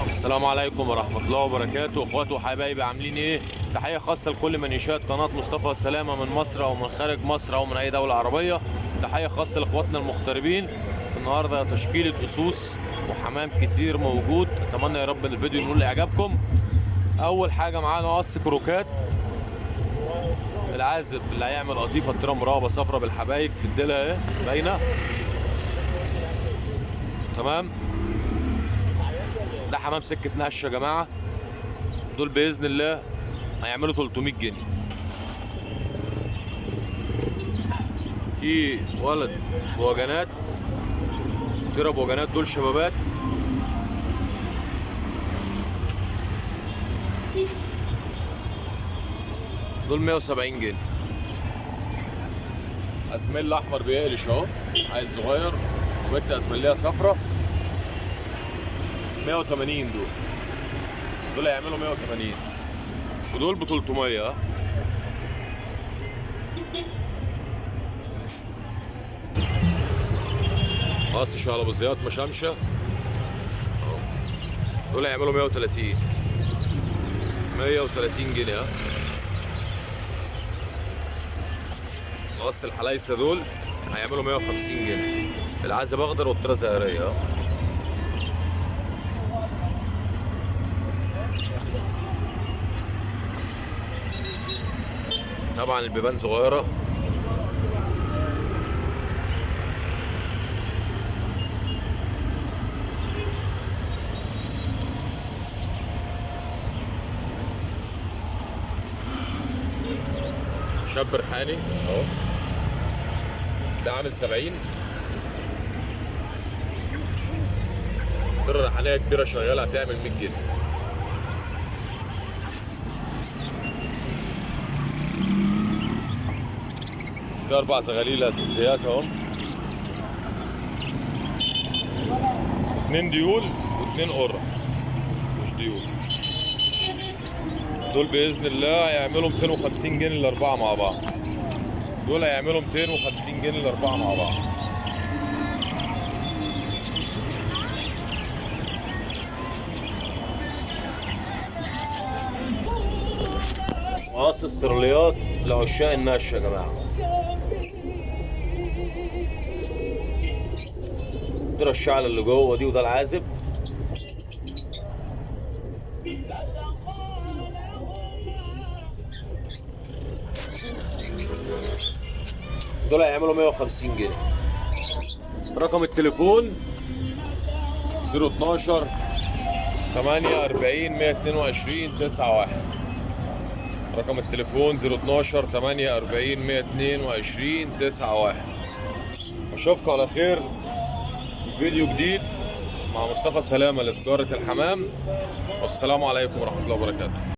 السلام عليكم ورحمة الله وبركاته. اخواتي وحبايبي عاملين ايه؟ تحية خاصة لكل من يشاهد قناة مصطفى سلامة من مصر او من خارج مصر او من اي دولة عربية. تحية خاصة لاخواتنا المغتربين. النهاردة تشكيلة اسوس وحمام كتير موجود. اتمنى يا رب ان الفيديو ينول اعجابكم. اول حاجة معانا قص كروكات العازب اللي هيعمل قطيفة ترى مرابة صفرة بالحبايب في الدلة اهي باينة تمام. ده حمام سكة نقش يا جماعة. دول بإذن الله هيعملوا 300 جنيه. في ولد بوجنات ترى بوجنات دول شبابات دول 170 جنيه. اسميل احمر بيقلش اهو عيل صغير وبنت اسميليه صفرة 180. دول هيعملوا 180 ودول ب 300. قص شعر ابو زياد مشمشه دول هيعملوا 130 جنيه. قص الحلايسه دول هيعملوا 150 جنيه. العزب اخضر والطرازه زهريه. طبعا البيبان صغيره. شاب ريحاني اهو ده عامل 70. طيره ريحانيه كبيره شغاله هتعمل 100 جنيه. في 4 زغاليل اساسيات اهم 2 ديول و2 قرة مش ديول. دول باذن الله هيعملوا 250 جنيه الاربعه مع بعض. دول هيعملوا 250 جنيه الاربعه مع بعض. مقص استرليات لعشاق النش يا جماعه. ترى الشعله اللي جوه دي وده العازب. دول هيعملوا 150 جنيه. رقم التليفون 012 48 122 91. رقم التليفون 012 48 122 91. اشوفكم على خير في فيديو جديد مع مصطفى سلامة لتجارة الحمام. والسلام عليكم ورحمة الله وبركاته.